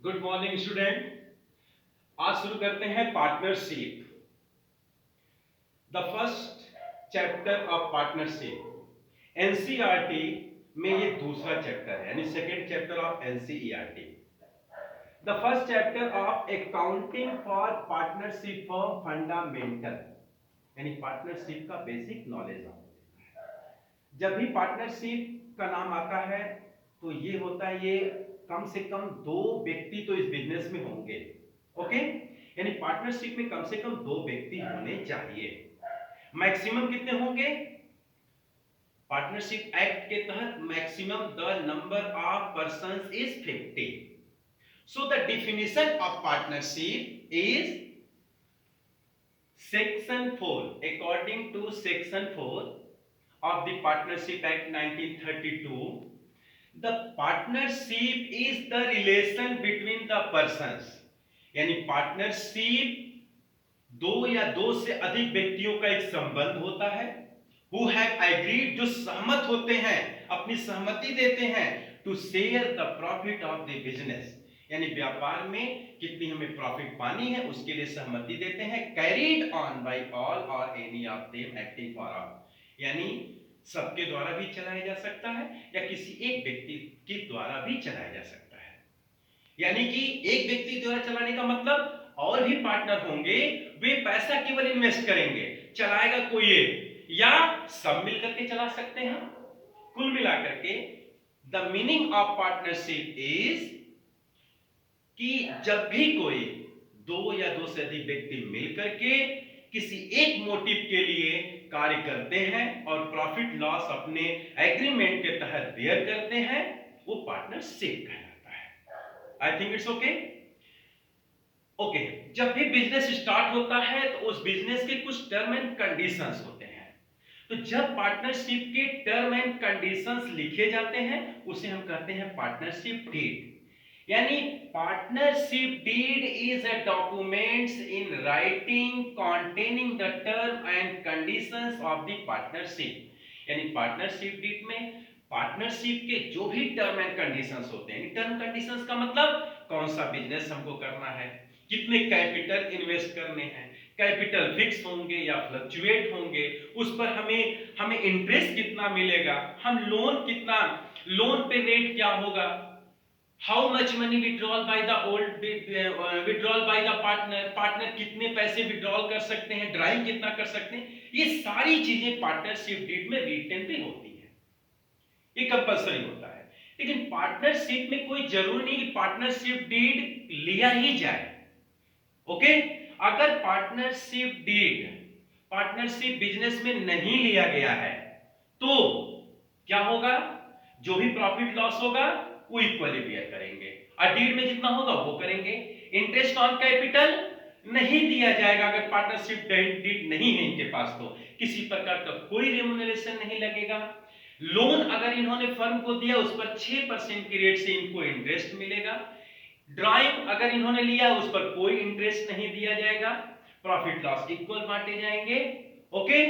Good morning student. आज शुरू करते हैं partnership, the first chapter of partnership. NCERT में ये दूसरा चैप्टर है, यानी second chapter of NCERT. The first chapter of accounting for partnership for fundamental, यानी पार्टनरशिप का बेसिक नॉलेज आपको। जब भी पार्टनरशिप का नाम आता है तो ये होता है, ये कम से कम दो व्यक्ति तो इस बिजनेस में होंगे। ओके, यानी पार्टनरशिप में कम से कम दो व्यक्ति होने चाहिए। मैक्सिमम कितने होंगे? पार्टनरशिप एक्ट के तहत maximum the number of persons is 50। So the definition of partnership is section 4, according to section 4 of the Partnership Act 1932, the partnership is the relation between the persons, यानी partnership दो या दो से अधिक व्यक्तियों का एक संबंध होता है। who have agreed, जो सहमत होते हैं, अपनी सहमति देते हैं, to share the profit of the business, यानी व्यापार में कितनी हमें प्रॉफिट पानी है उसके लिए सहमति देते हैं। carried on by all or any of them acting for all, यानी सबके द्वारा भी चलाया जा सकता है या किसी एक व्यक्ति के द्वारा भी चलाया जा सकता है। यानी कि एक व्यक्ति द्वारा चलाने का मतलब और भी पार्टनर होंगे, वे पैसा केवल इन्वेस्ट करेंगे, चलाएगा कोई एक, या सब मिलकर के चला सकते हैं। कुल मिलाकर के the meaning of partnership is कि जब भी कोई दो या दो से अधिक व्यक्ति मिलकर के किसी एक मोटिव के लिए कार्य करते हैं और प्रॉफिट लॉस अपने एग्रीमेंट के तहत बेयर करते हैं, वो पार्टनरशिप कहलाता है। I think it's okay. Okay, जब भी बिजनेस स्टार्ट होता है तो उस बिजनेस के कुछ टर्म एंड कंडीशंस होते हैं। तो जब पार्टनरशिप के टर्म एंड कंडीशंस लिखे जाते हैं उसे हम कहते हैं पार्टनरशिप डीड। यानी partnership deed is a documents in writing containing the term and conditions of the partnership. यानी पार्टनरशिप डीड में पार्टनरशिप के जो भी टर्म एंड कंडीशंस होते हैं, टर्म कंडीशंस का मतलब कौन सा बिजनेस हमको करना है, कितने कैपिटल इन्वेस्ट करने हैं, कैपिटल फिक्स होंगे या फ्लक्चुएट होंगे, उस पर हमें इंटरेस्ट कितना मिलेगा, हम लोन कितना, लोन पे रेट क्या होगा, how much money withdrawal by the old withdrawal by the partner कितने पैसे विड्रॉल कर सकते हैं, ड्राइव कितना कर सकते हैं, ये सारी चीजें पार्टनरशिप डीड में रिटन पे होती है, ये कंपल्सरी होता है। लेकिन पार्टनरशिप में कोई जरूरी नहीं कि पार्टनरशिप डीड लिया ही जाए। ओके, अगर पार्टनरशिप डीड पार्टनरशिप बिजनेस में नहीं लिया गया है तो क्या होगा? जो भी प्रॉफिट लॉस होगा वो इक्वली बेयर करेंगे और डीड में जितना होगा वो करेंगे। इंटरेस्ट ऑन कैपिटल नहीं दिया जाएगा अगर पार्टनरशिप डीड नहीं है इनके पास, तो किसी प्रकार का कोई रेम्यूनरेशन नहीं लगेगा। लोन अगर इन्होंने फर्म को दिया उस पर 6% की रेट से इनको इंटरेस्ट मिलेगा। ड्राइव अगर इन्होंने लिया उस पर कोई इंटरेस्ट नहीं दिया जाएगा। प्रॉफिट लॉस इक्वल बांटे जाएंगे। ओके,